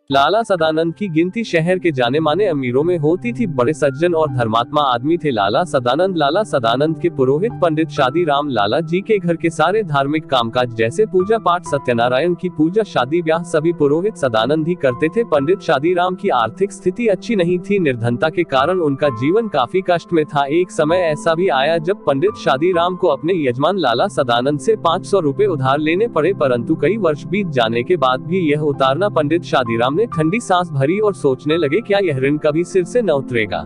लाला सदानंद की गिनती शहर के जाने माने अमीरों में होती थी। बड़े सज्जन और धर्मात्मा आदमी थे लाला सदानंद के पुरोहित पंडित शादीराम लाला जी के घर के सारे धार्मिक कामकाज जैसे पूजा पाठ, सत्यनारायण की पूजा, शादी ब्याह सभी पुरोहित सदानंद ही करते थे। पंडित शादीराम की आर्थिक स्थिति अच्छी नहीं थी। निर्धनता के कारण उनका जीवन काफी कष्ट में था। एक समय ऐसा भी आया जब पंडित शादीराम को अपने यजमान लाला सदानंद से 500 रुपए उधार लेने पड़े, परंतु कई वर्ष बीत जाने के बाद भी यह उतारना पंडित शादीराम ने ठंडी सांस भरी और सोचने लगे, क्या यह ऋण कभी सिर से न उतरेगा।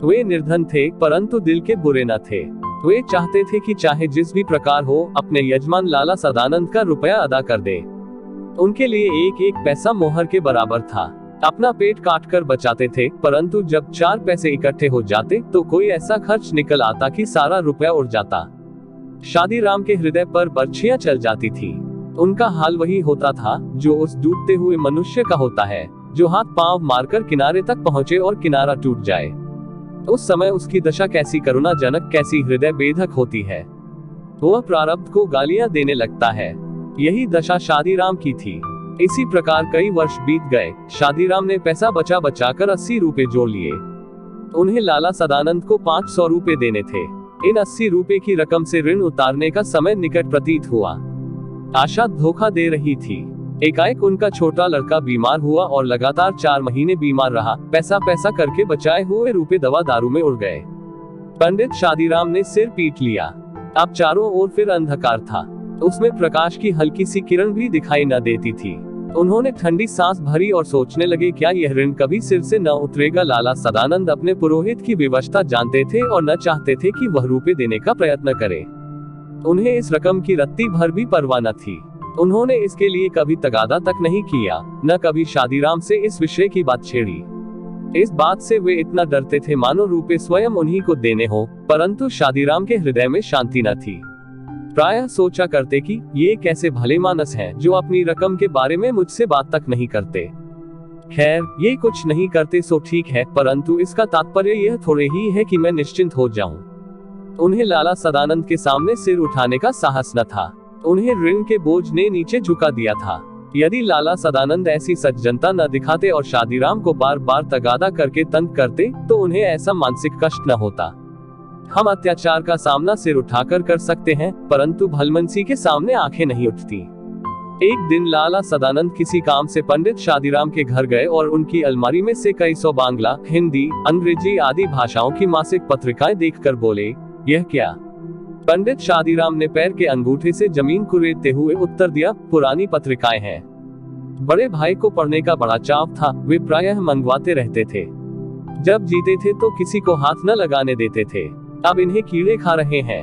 वे निर्धन थे परंतु दिल के बुरे न थे। वे चाहते थे कि चाहे जिस भी प्रकार हो अपने यजमान लाला सदानंद का रुपया अदा कर दे। उनके लिए एक एक पैसा मोहर के बराबर था। अपना पेट काट कर बचाते थे, परंतु जब 4 पैसे इकट्ठे हो जाते तो कोई ऐसा खर्च निकल आता कि सारा रुपया उड़ जाता। शादीराम के हृदय पर बर्छियां चल जाती थी। उनका हाल वही होता था जो उस डूबते हुए मनुष्य का होता है, जो हाथ पांव मारकर किनारे तक पहुंचे और किनारा टूट जाए। उस समय उसकी दशा कैसी करुणाजनक, कैसी हृदय बेधक होती है। वह प्रारब्ध को गालियां देने लगता है। यही दशा शादीराम की थी। इसी प्रकार कई वर्ष बीत गए। शादीराम ने पैसा बचा बचाकर 80 रुपए जोड़ लिए। उन्हें लाला सदानंद को 500 रुपए देने थे। इन 80 रुपए की रकम से ऋण उतारने का समय निकट प्रतीत हुआ। आशा धोखा दे रही थी। एकाएक उनका छोटा लड़का बीमार हुआ और लगातार 4 महीने बीमार रहा। पैसा पैसा करके बचाए हुए रुपए दवा दारू में उड़ गए। पंडित शादीराम ने सिर पीट लिया। अब चारों ओर फिर अंधकार था। उसमें प्रकाश की हल्की सी किरण भी दिखाई न देती थी। उन्होंने ठंडी सांस भरी और सोचने लगे, क्या यह ऋण कभी सिर से न उतरेगा। लाला सदानंद अपने पुरोहित की विवशता जानते थे और न चाहते थे कि वह रुपए देने का प्रयत्न करे। उन्हें इस रकम की रत्ती भर भी परवाह न थी। उन्होंने इसके लिए कभी तगादा तक नहीं किया, न कभी शादीराम से इस विषय की बात छेड़ी। इस बात से वे इतना डरते थे मानो रुपए स्वयं उन्हीं को देने हो, परंतु शादीराम के हृदय में शांति न थी। प्रायः सोचा करते कि ये कैसे भले मानस हैं जो अपनी रकम के बारे में मुझसे बात तक नहीं करते। खैर, ये कुछ नहीं करते सो ठीक है, परंतु इसका तात्पर्य यह थोड़े ही है कि मैं निश्चिंत हो जाऊं। उन्हें लाला सदानंद के सामने सिर उठाने का साहस न था। उन्हें ऋण के बोझ ने नीचे झुका दिया था। यदि लाला सदानंद ऐसी सज्जनता न दिखाते और शादीराम को बार बार तगादा करके तंग करते तो उन्हें ऐसा मानसिक कष्ट न होता। हम अत्याचार का सामना सिर उठाकर कर सकते हैं, परंतु भलमनसी के सामने आंखें नहीं उठती। एक दिन लाला सदानंद किसी काम से पंडित शादीराम के घर गए और उनकी अलमारी में से कई सौ बांग्ला, हिंदी, अंग्रेजी आदि भाषाओं की मासिक पत्रिकाएं देखकर बोले, यह क्या। पंडित शादीराम ने पैर के अंगूठे से जमीन कुरेदते हुए उत्तर दिया, पुरानी पत्रिकाएं हैं। बड़े भाई को पढ़ने का बड़ा चाव था। वे प्रायः मंगवाते रहते थे। जब जीते थे तो किसी को हाथ न लगाने देते थे। अब इन्हें कीड़े खा रहे हैं,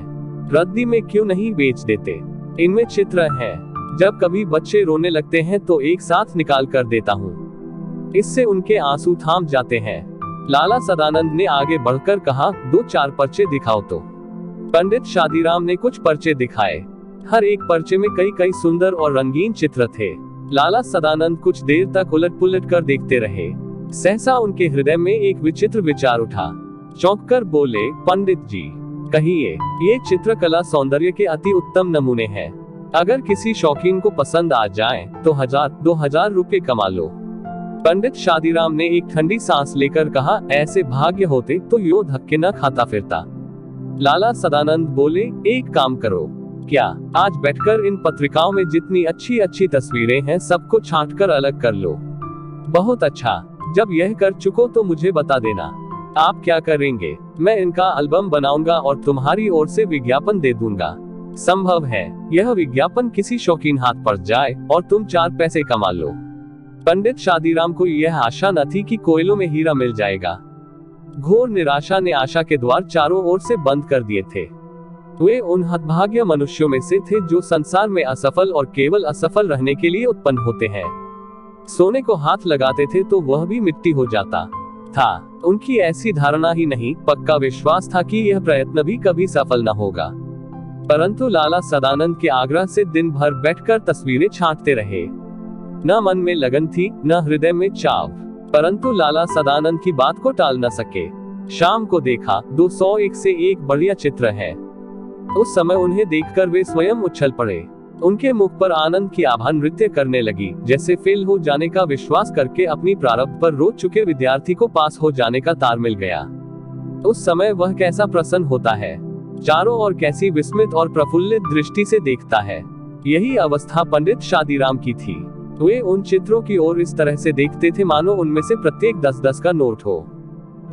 रद्दी में क्यों नहीं बेच देते। इनमें चित्र हैं। जब कभी बच्चे रोने लगते हैं तो एक साथ निकाल कर देता हूँ, इससे उनके आंसू थाम जाते हैं। लाला सदानंद ने आगे बढ़कर कहा, 2-4 पर्चे दिखाओ तो। पंडित शादीराम ने कुछ पर्चे दिखाए। हर एक पर्चे में कई कई सुंदर और रंगीन चित्र थे। लाला सदानंद कुछ देर तक उलट पुलट कर देखते रहे। सहसा उनके हृदय में एक विचित्र विचार उठा। चौंक कर बोले, पंडित जी कहिए, ये चित्रकला सौंदर्य के अति उत्तम नमूने हैं। अगर किसी शौकीन को पसंद आ जाए तो 1000-2000 रुपए कमा लो। पंडित शादीराम ने एक ठंडी सांस लेकर कहा, ऐसे भाग्य होते तो यूं धक्के न खाता फिरता। लाला सदानंद बोले, एक काम करो, क्या आज बैठकर इन पत्रिकाओं में जितनी अच्छी अच्छी तस्वीरें हैं सबको छांटकर अलग कर लो। बहुत अच्छा, जब यह कर चुको तो मुझे बता देना। आप क्या करेंगे? मैं इनका एल्बम बनाऊंगा और तुम्हारी ओर से विज्ञापन दे दूंगा। संभव है यह विज्ञापन किसी शौकीन हाथ पड़ जाए और तुम 4 पैसे कमा लो। पंडित शादीराम को यह आशा न थी कि कोयलों में हीरा मिल जाएगा। घोर निराशा ने आशा के द्वार चारों ओर से बंद कर दिए थे। वे उन हतभाग्य मनुष्यों में से थे जो संसार में असफल और केवल असफल रहने के लिए उत्पन्न होते हैं। सोने को हाथ लगाते थे तो वह भी मिट्टी हो जाता था। उनकी ऐसी धारणा ही नहीं, पक्का विश्वास था कि यह प्रयत्न भी कभी सफल न होगा। परंतु लाला सदानंद के आग्रह से दिन भर बैठकर तस्वीरें छांटते रहे। न मन में लगन थी, न हृदय में चाव, परंतु लाला सदानंद की बात को टाल न सके। शाम को देखा 201 से एक बढ़िया चित्र है। उस समय उन्हें देखकर वे स्वयं उछल पड़े। उनके मुख पर आनंद की आभा नृत्य करने लगी, जैसे फेल हो जाने का विश्वास करके अपनी प्रारब्ध पर रो चुके विद्यार्थी को पास हो जाने का तार मिल गया। उस समय वह कैसा प्रसन्न होता है, चारों ओर कैसी विस्मित और प्रफुल्लित दृष्टि से देखता है। यही अवस्था पंडित शादीराम की थी। वे उन चित्रों की ओर इस तरह से देखते थे मानो उनमें से प्रत्येक 10-10 का नोट हो।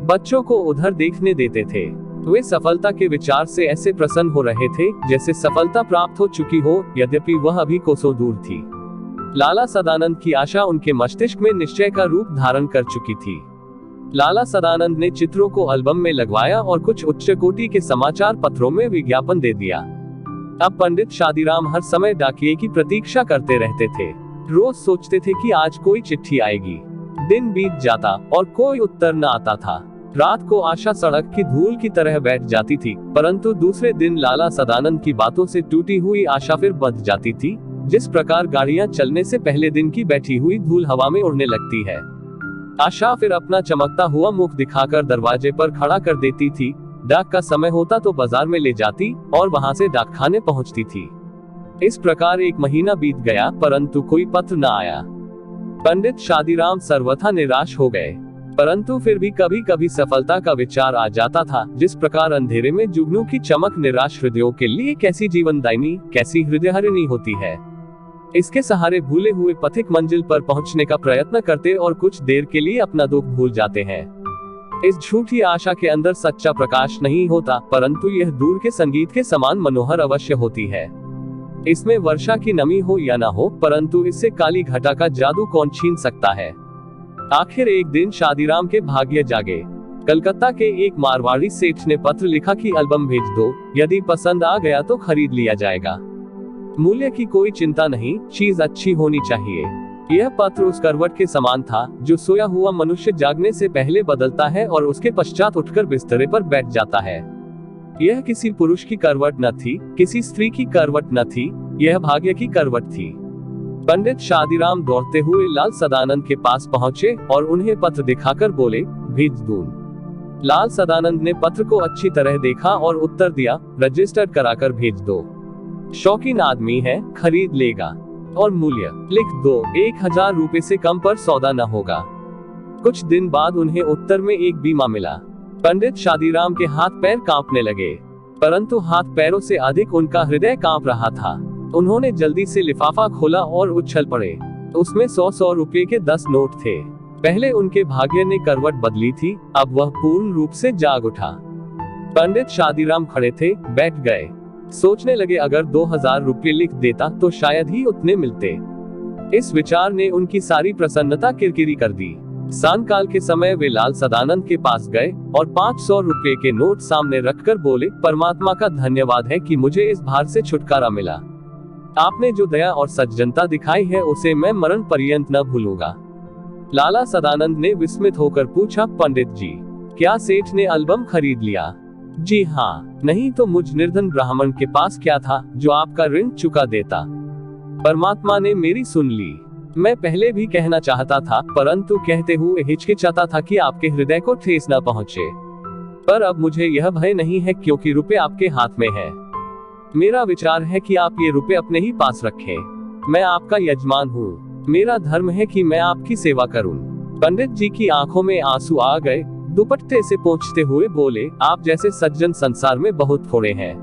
बच्चों को उधर देखने देते थे। वे सफलता के विचार से ऐसे प्रसन्न हो रहे थे जैसे सफलता प्राप्त हो चुकी हो, यद्यपि वह अभी कोसों दूर थी। लाला सदानंद की आशा उनके मस्तिष्क में निश्चय का रूप धारण कर चुकी थी। लाला सदानंद ने चित्रों को एल्बम में लगवाया और कुछ उच्च कोटि के समाचार पत्रों में विज्ञापन दे दिया। अब पंडित शादीराम हर समय डाकिये की प्रतीक्षा करते रहते थे। रोज सोचते थे कि आज कोई चिट्ठी आएगी। दिन बीत जाता और कोई उत्तर न आता था। रात को आशा सड़क की धूल की तरह बैठ जाती थी, परंतु दूसरे दिन लाला सदानंद की बातों से टूटी हुई आशा फिर बंध जाती थी, जिस प्रकार गाड़ियां चलने से पहले दिन की बैठी हुई धूल हवा में उड़ने लगती है। आशा फिर अपना चमकता हुआ मुख दिखाकर दरवाजे पर खड़ा कर देती थी। डाक का समय होता तो बाजार में ले जाती और वहां से डाकखाने पहुंचती थी। इस प्रकार 1 महीना बीत गया, परंतु कोई पत्र न आया। पंडित शादीराम सर्वथा निराश हो गए, परंतु फिर भी कभी कभी सफलता का विचार आ जाता था। जिस प्रकार अंधेरे में जुगनू की चमक निराश हृदयों के लिए कैसी जीवनदायिनी, कैसी हृदयहरिणी होती है। इसके सहारे भूले हुए पथिक मंजिल पर पहुंचने का प्रयत्न करते और कुछ देर के लिए अपना दुख भूल जाते हैं। इस झूठी आशा के अंदर सच्चा प्रकाश नहीं होता, परंतु यह दूर के संगीत के समान मनोहर अवश्य होती है। इसमें वर्षा की नमी हो या ना हो, परंतु इससे काली घटा का जादू कौन छीन सकता है। आखिर एक दिन शादीराम के भाग्य जागे। कलकत्ता के एक मारवाड़ी सेठ ने पत्र लिखा कि एल्बम भेज दो, यदि पसंद आ गया तो खरीद लिया जाएगा। मूल्य की कोई चिंता नहीं, चीज अच्छी होनी चाहिए। यह पत्र उस करवट के समान था जो सोया हुआ मनुष्य जागने से पहले बदलता है और उसके पश्चात उठकर बिस्तरे पर बैठ जाता है। यह किसी पुरुष की करवट न थी, किसी स्त्री की करवट न थी, यह भाग्य की करवट थी। पंडित शादीराम दौड़ते हुए लाल सदानंद के पास पहुंचे और उन्हें पत्र दिखाकर बोले, भेज दूं। लाल सदानंद ने पत्र को अच्छी तरह देखा और उत्तर दिया, रजिस्टर्ड कराकर भेज दो। शौकीन आदमी है, खरीद लेगा। और मूल्य लिख दो, 1000 रुपए से कम पर सौदा न होगा। कुछ दिन बाद उन्हें उत्तर में एक बीमा मिला। पंडित शादीराम के हाथ पैर कांपने लगे, परंतु हाथ पैरों से अधिक उनका हृदय कांप रहा था। उन्होंने जल्दी से लिफाफा खोला और उछल पड़े। उसमें 100 रुपए के 10 नोट थे। पहले उनके भाग्य ने करवट बदली थी, अब वह पूर्ण रूप से जाग उठा। पंडित शादीराम खड़े थे, बैठ गए। सोचने लगे, अगर 2000 रुपये लिख देता तो शायद ही उतने मिलते। इस विचार ने उनकी सारी प्रसन्नता किरकिरी कर दी। सांकाल के समय वे लाल सदानंद के पास गए और 500 रुपये के नोट सामने रखकर बोले, परमात्मा का धन्यवाद है कि मुझे इस भार से छुटकारा मिला। आपने जो दया और सज्जनता दिखाई है उसे मैं मरण पर्यंत न भूलूंगा। लाला सदानंद ने विस्मित होकर पूछा, पंडित जी, क्या सेठ ने एल्बम खरीद लिया? जी हाँ। नहीं तो मुझ निर्धन ब्राह्मण के पास क्या था जो आपका ऋण चुका देता। परमात्मा ने मेरी सुन ली। मैं पहले भी कहना चाहता था, परंतु कहते हुए हिचकिचाता था कि आपके हृदय को ठेस न पहुंचे। पर अब मुझे यह भय नहीं है, क्योंकि रुपए आपके हाथ में है। मेरा विचार है कि आप ये रुपए अपने ही पास रखें। मैं आपका यजमान हूँ, मेरा धर्म है कि मैं आपकी सेवा करूँ। पंडित जी की आंखों में आंसू आ गए। दुपट्टे से पोंछते हुए बोले, आप जैसे सज्जन संसार में बहुत थोड़े हैं।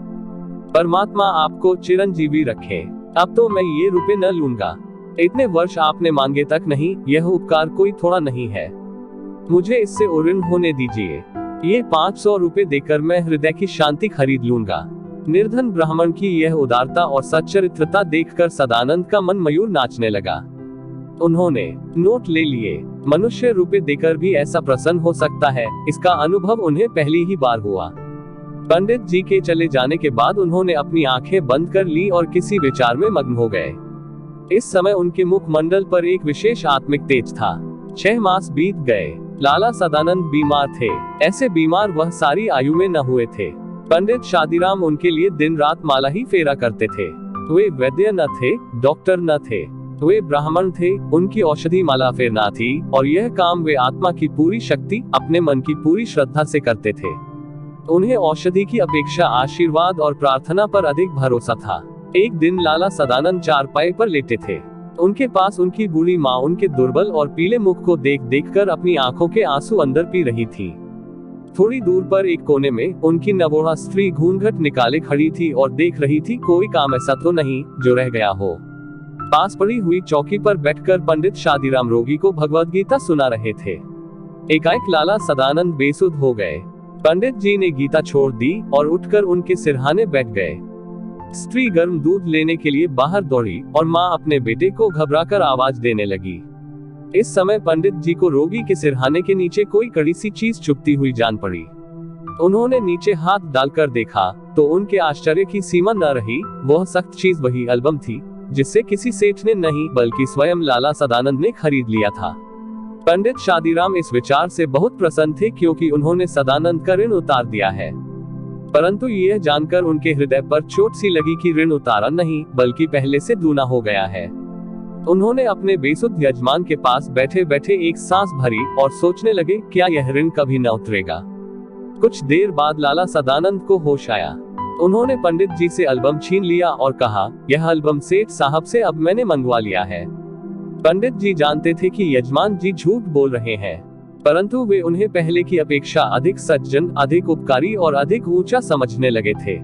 परमात्मा आपको चिरंजीवी रखे। अब तो मैं ये रुपए न लूंगा। इतने वर्ष आपने मांगे तक नहीं, यह उपकार कोई थोड़ा नहीं है। मुझे इससे उऋण होने दीजिए। ये 500 रुपए देकर मैं हृदय की शांति खरीद लूंगा। निर्धन ब्राह्मण की यह उदारता और सच्चरित्रता देखकर सदानंद का मन मयूर नाचने लगा। उन्होंने नोट ले लिए। मनुष्य रुपए देकर भी ऐसा प्रसन्न हो सकता है, इसका अनुभव उन्हें पहली ही बार हुआ। पंडित जी के चले जाने के बाद उन्होंने अपनी आंखें बंद कर ली और किसी विचार में मग्न हो गए। इस समय उनके मुखमंडल पर एक विशेष आत्मिक तेज था। 6 मास बीत गए। लाला सदानंद बीमार थे। ऐसे बीमार वह सारी आयु में न हुए थे। पंडित शादीराम उनके लिए दिन रात माला ही फेरा करते थे। वे वैद्य न थे, डॉक्टर न थे, वे ब्राह्मण थे। उनकी औषधि माला फेरना थी और यह काम वे आत्मा की पूरी शक्ति, अपने मन की पूरी श्रद्धा से करते थे। उन्हें औषधि की अपेक्षा आशीर्वाद और प्रार्थना पर अधिक भरोसा था। एक दिन लाला सदानंद चारपाई पर लेटे थे। उनके पास उनकी बूढ़ी माँ उनके दुर्बल और पीले मुख को देख देख कर अपनी आंखों के आंसू अंदर पी रही थी। थोड़ी दूर पर एक कोने में उनकी नवोढ़ा स्त्री घूंघट निकाले खड़ी थी और देख रही थी कोई काम ऐसा तो नहीं जो रह गया हो। पास पड़ी हुई चौकी पर बैठकर पंडित शादीराम रोगी को भगवद गीता सुना रहे थे। एकाएक लाला सदानंद बेसुध हो गए। पंडित जी ने गीता छोड़ दी और उठकर उनके सिरहाने बैठ गए। स्त्री गर्म दूध लेने के लिए बाहर दौड़ी और माँ अपने बेटे को घबराकर आवाज देने लगी। इस समय पंडित जी को रोगी के सिरहाने के नीचे कोई कड़ी सी चीज चुभती हुई जान पड़ी। उन्होंने नीचे हाथ डालकर देखा तो उनके आश्चर्य की सीमा न रही। वह सख्त चीज वही एल्बम थी जिसे किसी सेठ ने नहीं बल्कि स्वयं लाला सदानंद ने खरीद लिया था। पंडित शादीराम इस विचार से बहुत प्रसन्न थे क्योंकि उन्होंने सदानंद का ऋण उतार दिया है। परंतु यह जानकर उनके हृदय पर चोट सी लगी कि ऋण उतारा नहीं बल्कि पहले से दूना हो गया है। उन्होंने अपने बेसुध यजमान के पास बैठे बैठे एक सांस भरी और सोचने लगे, क्या यह ऋण कभी न उतरेगा। कुछ देर बाद लाला सदानंद को होश आया। उन्होंने पंडित जी से एल्बम छीन लिया और कहा, यह एल्बम सेठ साहब से अब मैंने मंगवा लिया है। पंडित जी जानते थे कि यजमान जी झूठ बोल रहे हैं, परंतु वे उन्हें पहले की अपेक्षा अधिक सज्जन, अधिक उपकारी और अधिक ऊंचा समझने लगे थे।